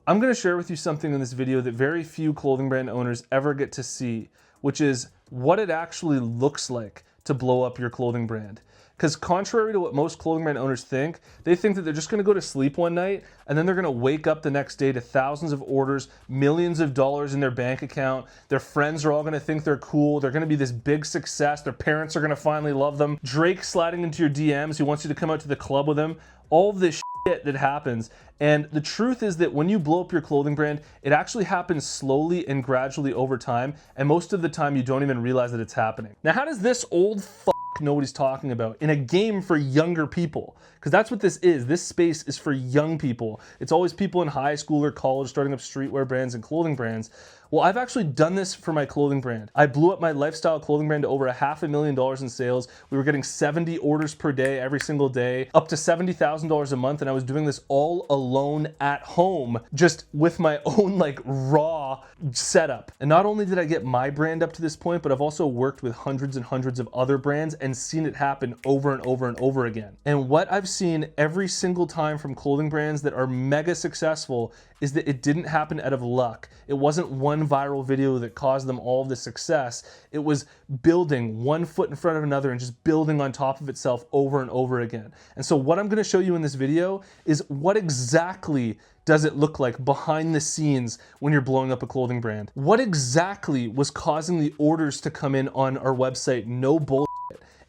I'm going to share with you something in this video that very few clothing brand owners ever get to see, which is what it actually looks like to blow up your clothing brand. Because contrary to what most clothing brand owners think, they think that they're just going to go to sleep one night and then they're going to wake up the next day to thousands of orders, millions of dollars in their bank account. Their friends are all going to think they're cool. They're going to be this big success. Their parents are going to finally love them. Drake sliding into your DMs who wants you to come out to the club with him. All of this shit that happens. And the truth is that when you blow up your clothing brand, it actually happens slowly and gradually over time. And most of the time you don't even realize that it's happening. Now, how does this old know what he's talking about in a game for younger people? Because that's what this is. This space is for young people. It's always people in high school or college starting up streetwear brands and clothing brands. Well, I've actually done this for my clothing brand. I blew up my lifestyle clothing brand to over $500,000 in sales. We were getting 70 orders per day, every single day, up to $70,000 a month. And I was doing this all alone at home, just with my own like raw setup. And not only did I get my brand up to this point, but I've also worked with hundreds and hundreds of other brands and seen it happen over and over and over again. And what I've seen every single time from clothing brands that are mega successful is that it didn't happen out of luck. It wasn't one viral video that caused them all the success. It was building one foot in front of another and just building on top of itself over and over again. And so what I'm going to show you in this video is what exactly does it look like behind the scenes when you're blowing up a clothing brand? What exactly was causing the orders to come in on our website? No bullshit.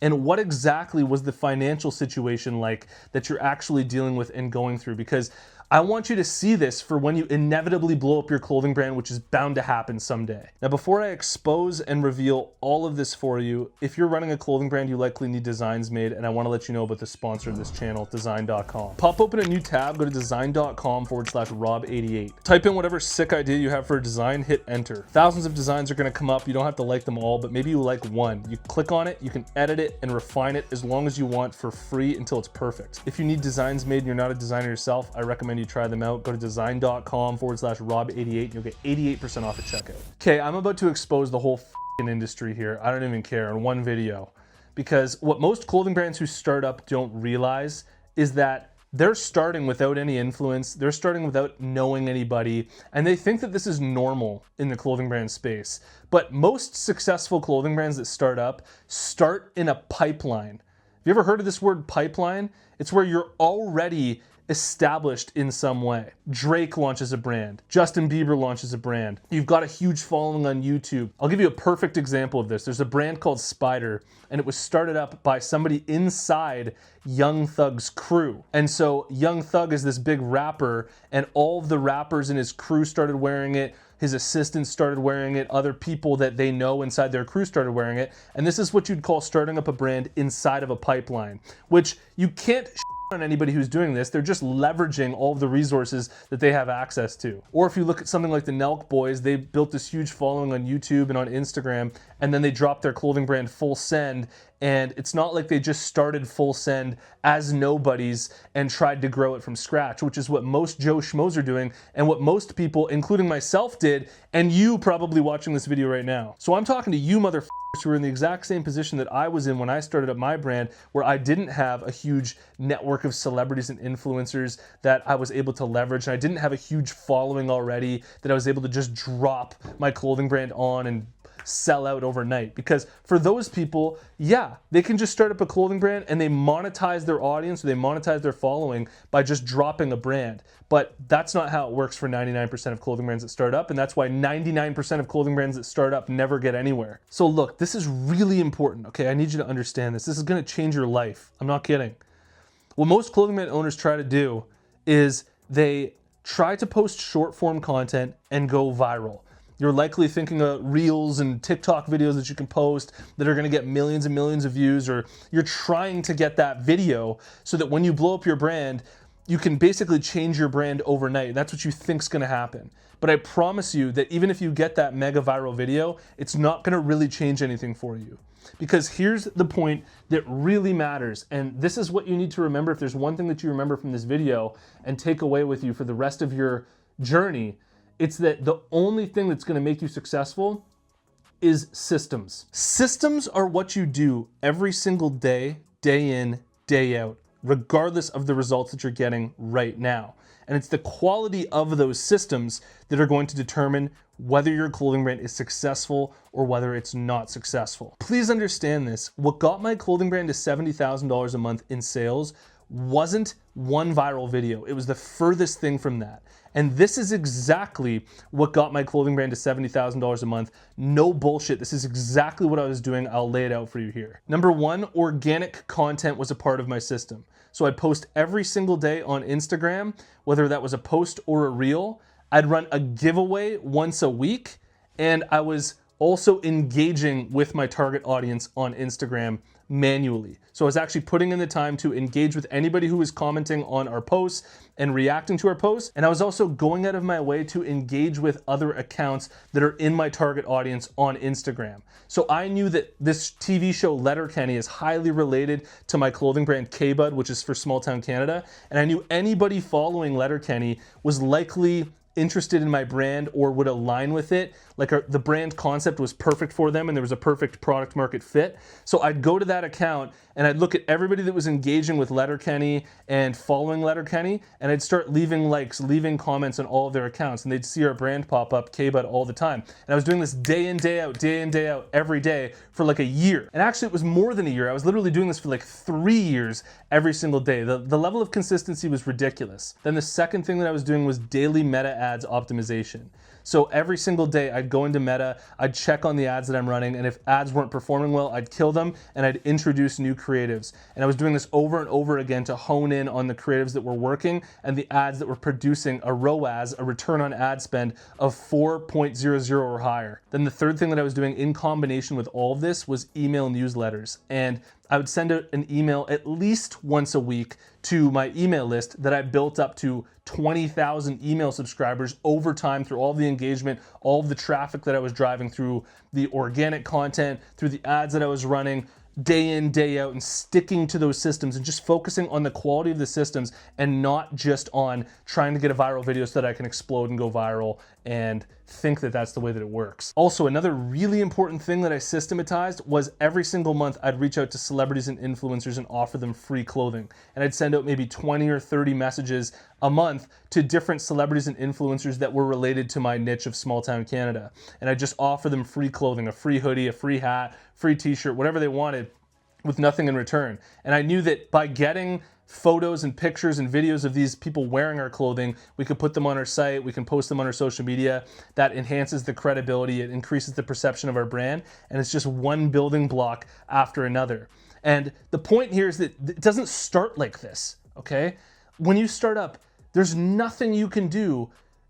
And what exactly was the financial situation like that you're actually dealing with and going through? Because I want you to see this for when you inevitably blow up your clothing brand, which is bound to happen someday. Now, before I expose and reveal all of this for you, if you're running a clothing brand, you likely need designs made, and I want to let you know about the sponsor of this channel, design.com. Pop open a new tab, go to design.com/Rob88. Type in whatever sick idea you have for a design, hit enter. Thousands of designs are going to come up. You don't have to like them all, but maybe you like one. You click on it, you can edit it and refine it as long as you want for free until it's perfect. If you need designs made and you're not a designer yourself, I recommend you try them out. Go to design.com/Rob88 and you'll get 88% off at checkout. Okay, I'm about to expose the whole industry here. I don't even care in one video, because what most clothing brands who start up don't realize is that they're starting without any influence. They're starting without knowing anybody, and they think that this is normal in the clothing brand space. But most successful clothing brands that start up start in a pipeline. Have you ever heard of this word pipeline? It's where you're already established in some way. Drake launches a brand. Justin Bieber launches a brand. You've got a huge following on YouTube. I'll give you a perfect example of this. There's a brand called Spider, and it was started up by somebody inside Young Thug's crew. And so Young Thug is this big rapper, and all of the rappers in his crew started wearing it. His assistants started wearing it. Other people that they know inside their crew started wearing it. And this is what you'd call starting up a brand inside of a pipeline, which you can't on anybody who's doing this. They're just leveraging all of the resources that they have access to. Or if you look at something like the Nelk Boys, they built this huge following on YouTube and on Instagram, and then they dropped their clothing brand Full Send. And it's not like they just started Full Send as nobodies and tried to grow it from scratch, which is what most Joe Schmoes are doing and what most people, including myself, did, and you probably watching this video right now. So I'm talking to you motherfuckers who are in the exact same position that I was in when I started up my brand, where I didn't have a huge network of celebrities and influencers that I was able to leverage, and I didn't have a huge following already that I was able to just drop my clothing brand on and sell out overnight. Because for those people, yeah, they can just start up a clothing brand and they monetize their audience or they monetize their following by just dropping a brand. But that's not how it works for 99% of clothing brands that start up, and that's why 99% of clothing brands that start up never get anywhere. So look, this is really important, okay? I need you to understand this. This is gonna change your life. I'm not kidding. What most clothing brand owners try to do is they try to post short form content and go viral. You're likely thinking of reels and TikTok videos that you can post that are gonna get millions and millions of views, or you're trying to get that video so that when you blow up your brand, you can basically change your brand overnight. That's what you think's gonna happen. But I promise you that even if you get that mega viral video, it's not gonna really change anything for you. Because here's the point that really matters, and this is what you need to remember. If there's one thing that you remember from this video and take away with you for the rest of your journey, it's that the only thing that's gonna make you successful is systems. Systems are what you do every single day, day in, day out, regardless of the results that you're getting right now. And it's the quality of those systems that are going to determine whether your clothing brand is successful or whether it's not successful. Please understand this. What got my clothing brand to $70,000 a month in sales wasn't one viral video. It was the furthest thing from that. And this is exactly what got my clothing brand to $70,000 a month. No bullshit. This is exactly what I was doing. I'll lay it out for you here. Number one, organic content was a part of my system. So I'd post every single day on Instagram, whether that was a post or a reel. I'd run a giveaway once a week, and I was also engaging with my target audience on Instagram manually. So I was actually putting in the time to engage with anybody who was commenting on our posts and reacting to our posts. And I was also going out of my way to engage with other accounts that are in my target audience on Instagram. So I knew that this TV show Letterkenny is highly related to my clothing brand K-Bud, which is for small town Canada. And I knew anybody following Letterkenny was likely interested in my brand or would align with it. Like the brand concept was perfect for them and there was a perfect product market fit. So I'd go to that account and I'd look at everybody that was engaging with Letterkenny and following Letterkenny, and I'd start leaving likes, leaving comments on all of their accounts, and they'd see our brand pop up, K-Bud, all the time. And I was doing this day in, day out, every day for like a year. And actually it was more than a year. I was literally doing this for like 3 years every single day. The level of consistency was ridiculous. Then the second thing that I was doing was daily meta ads optimization. So every single day I'd go into Meta, I'd check on the ads that I'm running, and if ads weren't performing well, I'd kill them and I'd introduce new creatives. And I was doing this over and over again to hone in on the creatives that were working and the ads that were producing a ROAS, a return on ad spend of 4.00 or higher. Then the third thing that I was doing in combination with all of this was email newsletters. And I would send out an email at least once a week to my email list that I built up to 20,000 email subscribers over time through all the engagement, all of the traffic that I was driving through the organic content, through the ads that I was running day in, day out, and sticking to those systems and just focusing on the quality of the systems and not just on trying to get a viral video so that I can explode and go viral and think that that's the way that it works. Also, another really important thing that I systematized was every single month I'd reach out to celebrities and influencers and offer them free clothing. And I'd send out maybe 20 or 30 messages a month to different celebrities and influencers that were related to my niche of small town Canada. And I'd just offer them free clothing, a free hoodie, a free hat, free t-shirt, whatever they wanted, with nothing in return. And I knew that by getting photos and pictures and videos of these people wearing our clothing, we could put them on our site, we can post them on our social media. That enhances the credibility, it increases the perception of our brand, and it's just one building block after another. And the point here is that it doesn't start like this, okay? When you start up, there's nothing you can do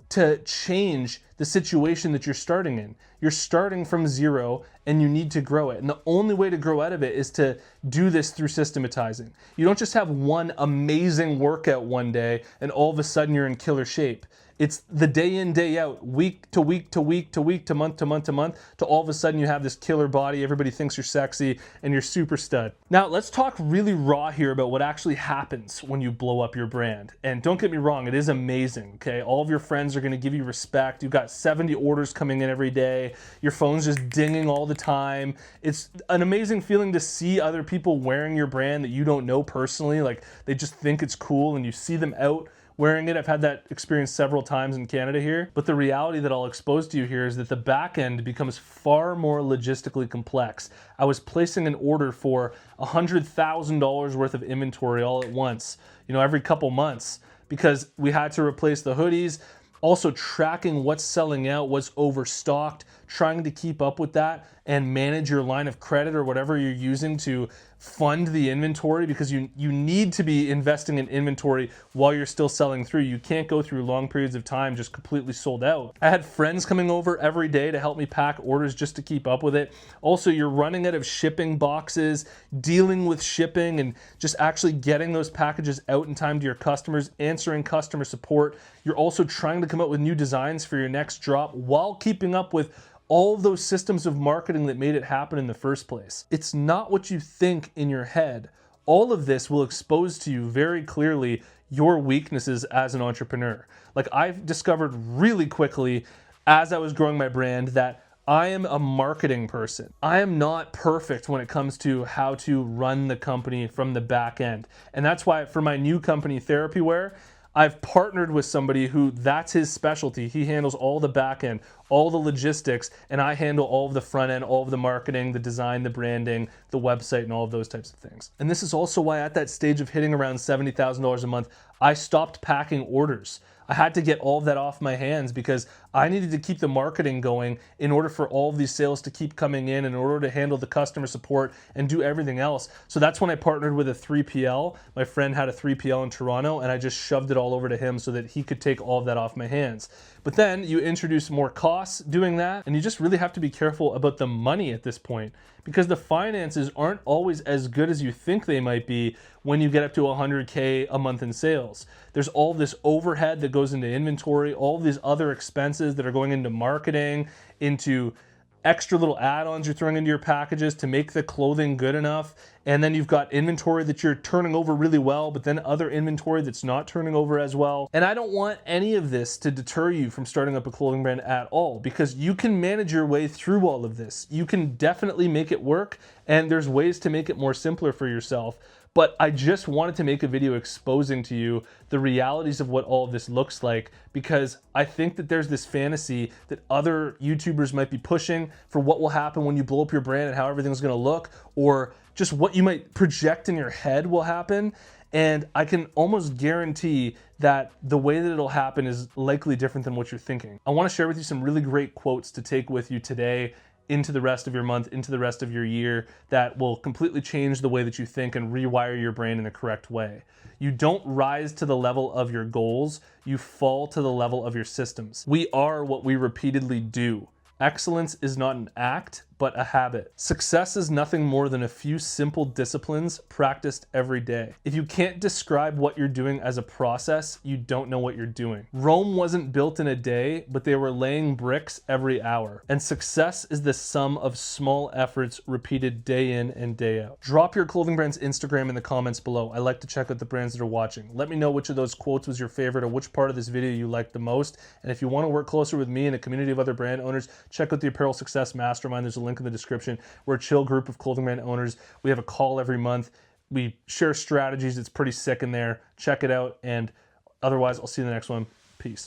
to change the situation that you're starting in. You're starting from zero and you need to grow it. And the only way to grow out of it is to do this through systematizing. You don't just have one amazing workout one day and all of a sudden you're in killer shape. It's the day in, day out, week to week to week to week to month to month to month, to all of a sudden you have this killer body, everybody thinks you're sexy, and you're super stud. Now, let's talk really raw here about what actually happens when you blow up your brand. And don't get me wrong, it is amazing, okay? All of your friends are gonna give you respect. You've got 70 orders coming in every day. Your phone's just dinging all the time. It's an amazing feeling to see other people wearing your brand that you don't know personally. Like, they just think it's cool and you see them out wearing it. I've had that experience several times in Canada here, but the reality that I'll expose to you here is that the back end becomes far more logistically complex. I was placing an order for $100,000 worth of inventory all at once, every couple months, because we had to replace the hoodies, also tracking what's selling out, what's overstocked, trying to keep up with that and manage your line of credit or whatever you're using to fund the inventory, because you need to be investing in inventory while you're still selling through. You can't go through long periods of time just completely sold out. I had friends coming over every day to help me pack orders just to keep up with it. Also, you're running out of shipping boxes, dealing with shipping and just actually getting those packages out in time to your customers, answering customer support. You're also trying to come up with new designs for your next drop while keeping up with all of those systems of marketing that made it happen in the first place. It's not what you think in your head. All of this will expose to you very clearly your weaknesses as an entrepreneur. Like, I've discovered really quickly as I was growing my brand that I am a marketing person. I am not perfect when it comes to how to run the company from the back end. And that's why for my new company, Therapyware, I've partnered with somebody who that's his specialty. He handles all the back end, all the logistics, and I handle all of the front end, all of the marketing, the design, the branding, the website, and all of those types of things. And this is also why at that stage of hitting around $70,000 a month, I stopped packing orders. I had to get all of that off my hands because I needed to keep the marketing going in order for all of these sales to keep coming in order to handle the customer support and do everything else. So that's when I partnered with a 3PL. My friend had a 3PL in Toronto, and I just shoved it all over to him so that he could take all of that off my hands. But then you introduce more costs doing that, and you just really have to be careful about the money at this point, because the finances aren't always as good as you think they might be when you get up to 100K a month in sales. There's all this overhead that goes into inventory, all these other expenses that are going into marketing, into extra little add-ons you're throwing into your packages to make the clothing good enough. And then you've got inventory that you're turning over really well, but then other inventory that's not turning over as well. And I don't want any of this to deter you from starting up a clothing brand at all, because you can manage your way through all of this. You can definitely make it work, and there's ways to make it more simpler for yourself. But I just wanted to make a video exposing to you the realities of what all of this looks like, because I think that there's this fantasy that other YouTubers might be pushing for what will happen when you blow up your brand and how everything's gonna look, or just what you might project in your head will happen. And I can almost guarantee that the way that it'll happen is likely different than what you're thinking. I wanna share with you some really great quotes to take with you today into the rest of your month, into the rest of your year, that will completely change the way that you think and rewire your brain in the correct way. You don't rise to the level of your goals, you fall to the level of your systems. We are what we repeatedly do. Excellence is not an act, but a habit. Success is nothing more than a few simple disciplines practiced every day. If you can't describe what you're doing as a process, you don't know what you're doing. Rome wasn't built in a day, but they were laying bricks every hour. And success is the sum of small efforts repeated day in and day out. Drop your clothing brand's Instagram in the comments below. I like to check out the brands that are watching. Let me know which of those quotes was your favorite, or which part of this video you liked the most. And if you want to work closer with me and a community of other brand owners, check out the Apparel Success Mastermind. There's a link in the description. We're a chill group of clothing brand owners. We have a call every month. We share strategies. It's pretty sick in there. Check it out. And otherwise, I'll see you in the next one. Peace.